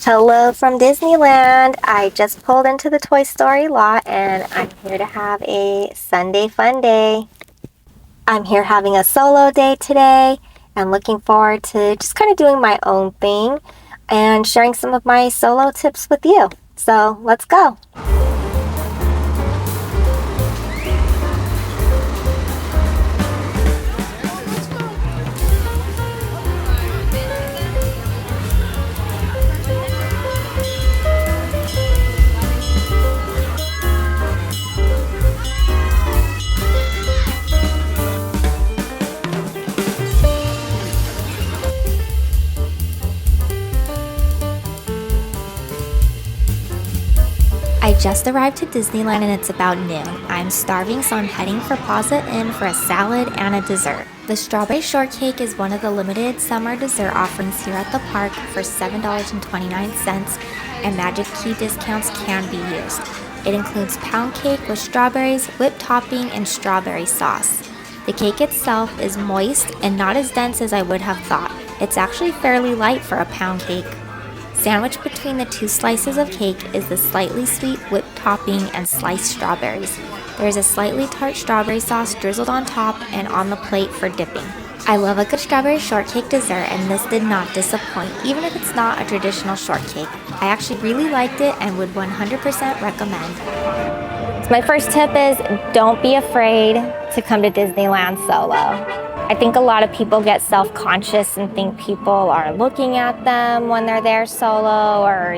Hello from Disneyland. I just pulled into the Toy Story lot and I'm here to have a Sunday fun day. I'm here having a solo day today and looking forward to just kind of doing my own thing and sharing some of my solo tips with you. So let's go. I just arrived to Disneyland and it's about noon. I'm starving, so I'm heading for Plaza Inn for a salad and a dessert. The strawberry shortcake is one of the limited summer dessert offerings here at the park for $7.29, and Magic Key discounts can be used. It includes pound cake with strawberries, whipped topping, and strawberry sauce. The cake itself is moist and not as dense as I would have thought. It's actually fairly light for a pound cake. Sandwiched between the two slices of cake is the slightly sweet whipped topping and sliced strawberries. There is a slightly tart strawberry sauce drizzled on top and on the plate for dipping. I love a good strawberry shortcake dessert, and this did not disappoint, even if it's not a traditional shortcake. I actually really liked it and would 100% recommend. So my first tip is don't be afraid to come to Disneyland solo. I think a lot of people get self-conscious and think people are looking at them when they're there solo, or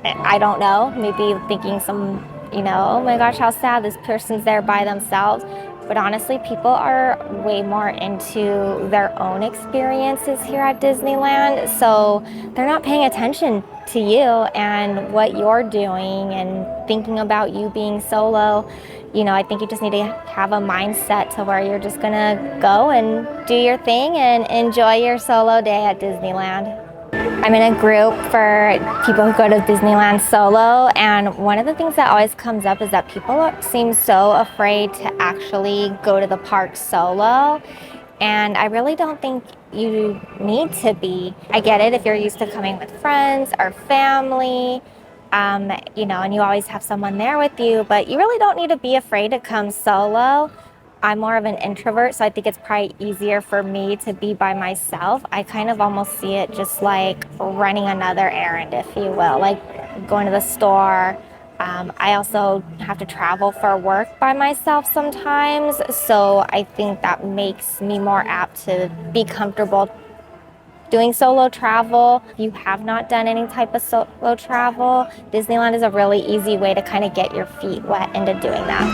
I don't know, maybe thinking oh my gosh, how sad this person's there by themselves. But honestly, people are way more into their own experiences here at Disneyland, so they're not paying attention to you and what you're doing and thinking about you being solo. I think you just need to have a mindset to where you're just gonna go and do your thing and enjoy your solo day at Disneyland. I'm in a group for people who go to Disneyland solo, and one of the things that always comes up is that people seem so afraid to actually go to the park solo, and I really don't think you need to be. I get it if you're used to coming with friends or family, and you always have someone there with you, but you really don't need to be afraid to come solo. I'm more of an introvert, so I think it's probably easier for me to be by myself. I kind of almost see it just like running another errand, if you will, like going to the store. I also have to travel for work by myself sometimes, so I think that makes me more apt to be comfortable doing solo travel. If you have not done any type of solo travel, Disneyland is a really easy way to kind of get your feet wet into doing that.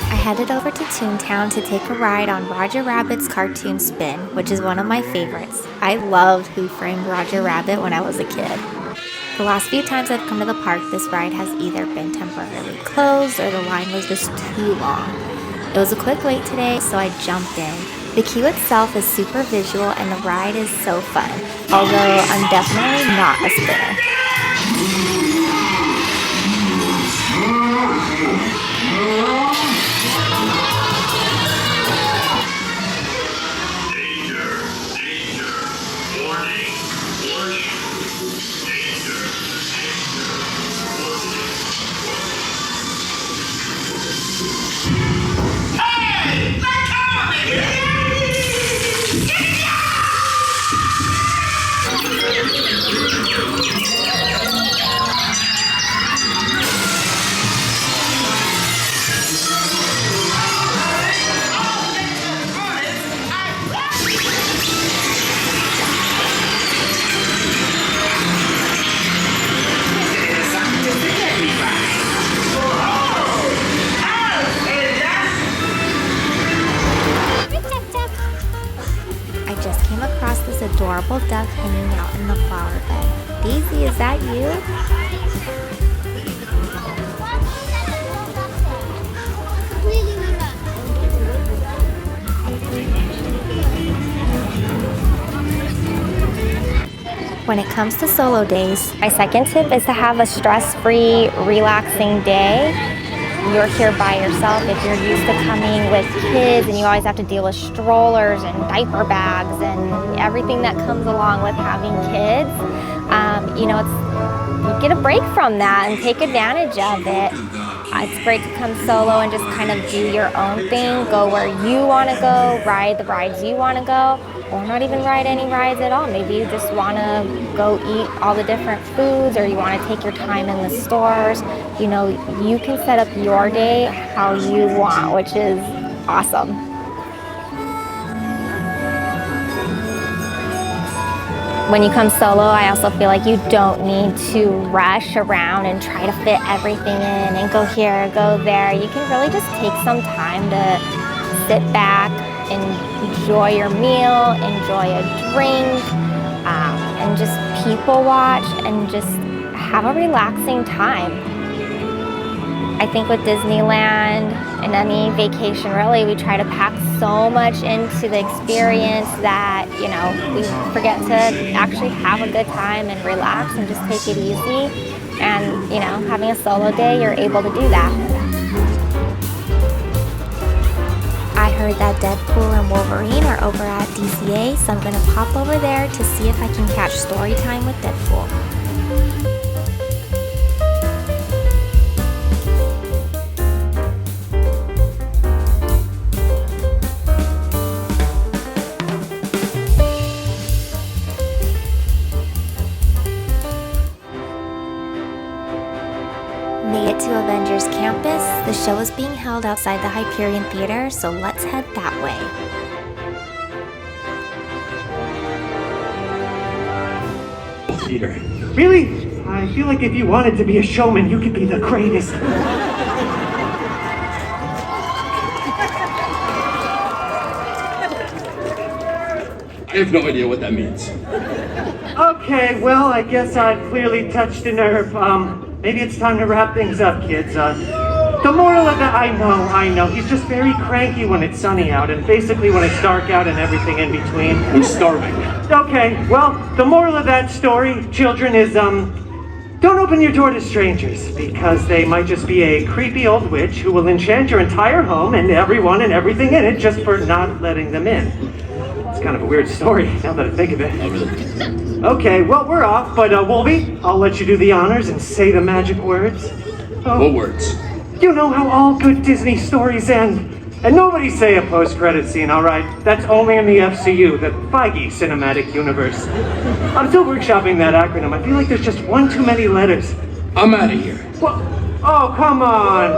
I headed over to Toontown to take a ride on Roger Rabbit's cartoon spin, which is one of my favorites. I loved Who Framed Roger Rabbit when I was a kid. The last few times I've come to the park, this ride has either been temporarily closed or the line was just too long. It was a quick wait today, so I jumped in. The queue itself is super visual and the ride is so fun, although I'm definitely not a spinner. Adorable duck hanging out in the flower bed. Daisy, is that you? when it comes to solo days. My second tip is to have a stress-free, relaxing day. You're here by yourself. If you're used to coming with kids and you always have to deal with strollers and diaper bags and everything that comes along with having kids, you get a break from that and take advantage of it. It's great to come solo and just kind of do your own thing, go where you want to go, ride the rides you want to go, or not even ride any rides at all. Maybe you just want to go eat all the different foods, or you want to take your time in the stores. You can set up your day how you want, which is awesome. When you come solo, I also feel like you don't need to rush around and try to fit everything in and go here, go there. You can really just take some time to sit back and enjoy your meal, enjoy a drink, and just people watch and just have a relaxing time. I think with Disneyland and any vacation, really, we try to pack so much into the experience that, we forget to actually have a good time and relax and just take it easy. And, having a solo day, you're able to do that. I heard that Deadpool and Wolverine are over at DCA, so I'm gonna pop over there to see if I can catch story time with Deadpool. Made it to Avengers Campus. The show is being held outside the Hyperion Theater, so let's head that way. Theater. Really? I feel like if you wanted to be a showman, you could be the greatest. I have no idea what that means. Okay, well, I guess I've clearly touched a nerve. Maybe it's time to wrap things up, kids. The moral of that, I know. He's just very cranky when it's sunny out, and basically when it's dark out and everything in between. I'm starving. Okay, well, the moral of that story, children, is, don't open your door to strangers, because they might just be a creepy old witch who will enchant your entire home and everyone and everything in it just for not letting them in. It's kind of a weird story, now that I think of it. Oh, really? Okay, well, we're off, but Wolvie, I'll let you do the honors and say the magic words. Oh, What words? you know how all good Disney stories end. And nobody say a post-credit scene, all right? That's only in the FCU, the Feige Cinematic Universe. I'm still workshopping that acronym. I feel like there's just one too many letters. I'm out of here. What? Oh, come on.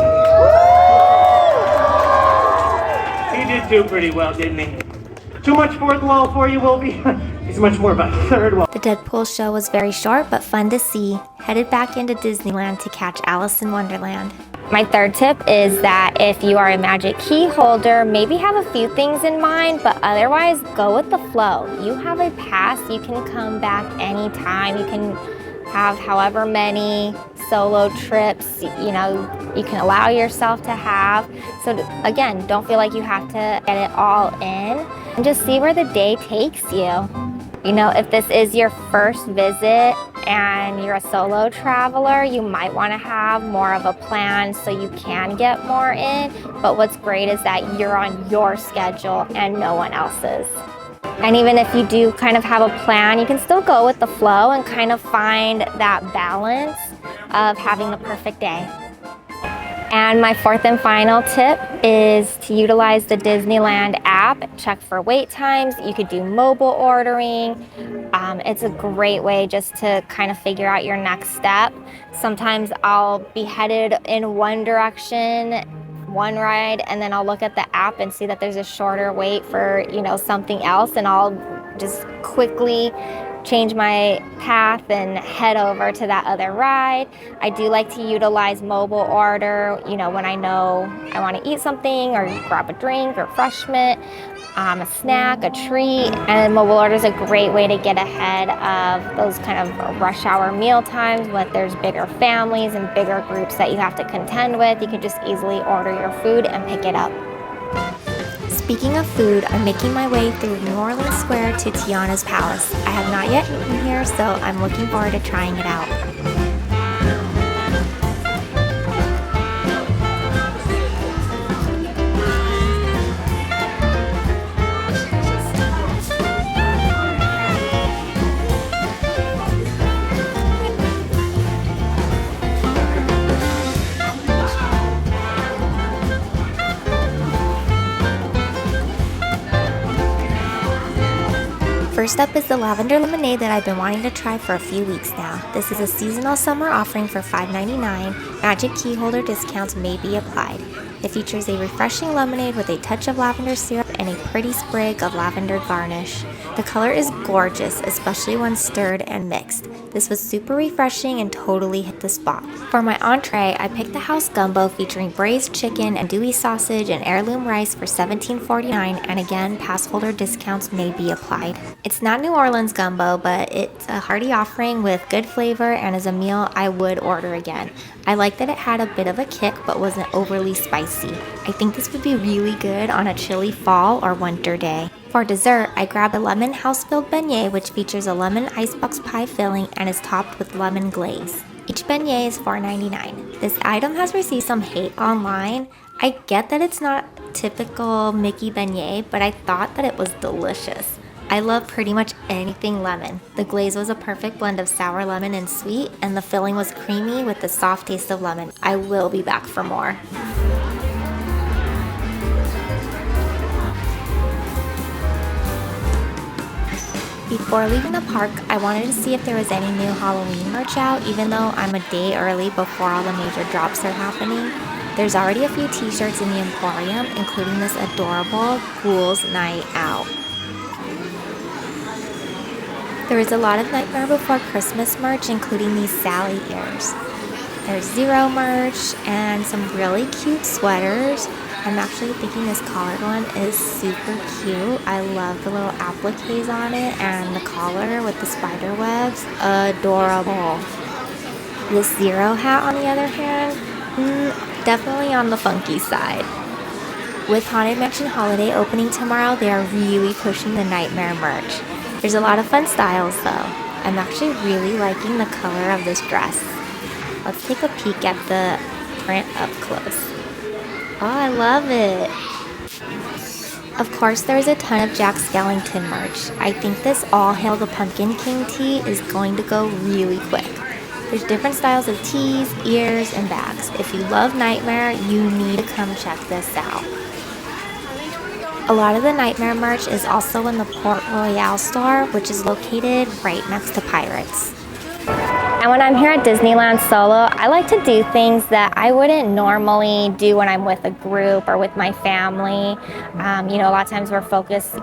He did do pretty well, didn't he? Too much fourth wall for you, Wolvie? He's much more of a third wall. The Deadpool show was very short but fun to see. Headed back into Disneyland to catch Alice in Wonderland. My third tip is that if you are a magic key holder, maybe have a few things in mind, but otherwise go with the flow. You have a pass, you can come back anytime. You can have however many solo trips, you can allow yourself to have. So again, don't feel like you have to get it all in, and just see where the day takes you. If this is your first visit and you're a solo traveler, you might want to have more of a plan so you can get more in. But what's great is that you're on your schedule and no one else's. And even if you do kind of have a plan, you can still go with the flow and kind of find that balance of having the perfect day. And my fourth and final tip is to utilize the Disneyland app. Check for wait times. You could do mobile ordering. It's a great way just to kind of figure out your next step. Sometimes I'll be headed in one direction, one ride, and then I'll look at the app and see that there's a shorter wait for, something else, and I'll just quickly change my path and head over to that other ride. I do like to utilize mobile order, when I know I want to eat something or grab a drink or refreshment, a snack, a treat. And mobile order is a great way to get ahead of those kind of rush hour meal times when there's bigger families and bigger groups that you have to contend with. You can just easily order your food and pick it up. Speaking of food, I'm making my way through New Orleans Square to Tiana's Palace. I have not yet eaten here, so I'm looking forward to trying it out. First up is the lavender lemonade that I've been wanting to try for a few weeks now. This is a seasonal summer offering for $5.99. Magic key holder discounts may be applied. It features a refreshing lemonade with a touch of lavender syrup and a pretty sprig of lavender garnish. The color is gorgeous, especially when stirred and mixed. This was super refreshing and totally hit the spot. For my entree, I picked the house gumbo featuring braised chicken and Dewey sausage and heirloom rice for $17.49, and again, pass holder discounts may be applied. It's not New Orleans gumbo, but it's a hearty offering with good flavor and is a meal I would order again. I like that it had a bit of a kick but wasn't overly spicy. I think this would be really good on a chilly fall or winter day. For dessert, I grabbed a lemon house-filled beignet, which features a lemon icebox pie filling and is topped with lemon glaze. Each beignet is $4.99. This item has received some hate online. I get that it's not typical Mickey beignet, but I thought that it was delicious. I love pretty much anything lemon. The glaze was a perfect blend of sour lemon and sweet, and the filling was creamy with the soft taste of lemon. I will be back for more. Before leaving the park, I wanted to see if there was any new Halloween merch out, even though I'm a day early before all the major drops are happening. There's already a few t-shirts in the Emporium, including this adorable Ghouls Night Out. There is a lot of Nightmare Before Christmas merch, including these Sally ears. There's Zero merch and some really cute sweaters. I'm actually thinking this collared one is super cute. I love the little appliques on it and the collar with the spider webs. Adorable. This Zero hat, on the other hand, definitely on the funky side. With Haunted Mansion Holiday opening tomorrow, they are really pushing the Nightmare merch. There's a lot of fun styles though. I'm actually really liking the color of this dress. Let's take a peek at the print up close. Oh, I love it. Of course, there's a ton of Jack Skellington merch. I think this All Hail the Pumpkin King tee is going to go really quick. There's different styles of tees, ears, and bags. If you love Nightmare, you need to come check this out. A lot of the Nightmare merch is also in the Port Royale store, which is located right next to Pirates. And when I'm here at Disneyland solo, I like to do things that I wouldn't normally do when I'm with a group or with my family. A lot of times we're focused,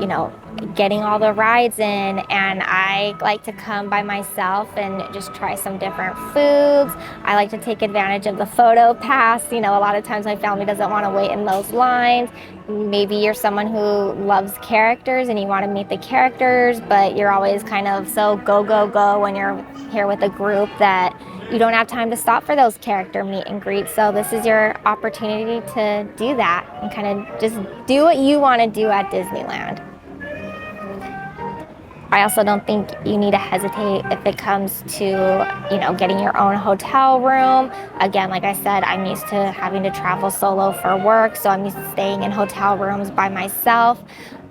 getting all the rides in, and I like to come by myself and just try some different foods. I like to take advantage of the photo pass. A lot of times my family doesn't want to wait in those lines. Maybe you're someone who loves characters and you want to meet the characters, but you're always kind of so go, go, go when you're here with a group that you don't have time to stop for those character meet and greets. So this is your opportunity to do that and kind of just do what you want to do at Disneyland. I also don't think you need to hesitate if it comes to, getting your own hotel room. Again, like I said, I'm used to having to travel solo for work, so I'm used to staying in hotel rooms by myself.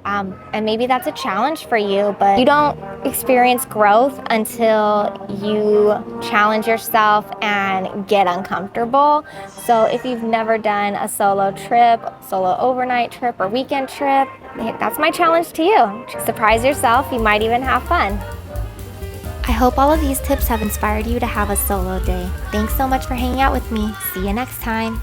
And maybe that's a challenge for you, but you don't experience growth until you challenge yourself and get uncomfortable. So if you've never done a solo trip, solo overnight trip, or weekend trip, that's my challenge to you. Surprise yourself, you might even have fun. I hope all of these tips have inspired you to have a solo day. Thanks so much for hanging out with me. See you next time.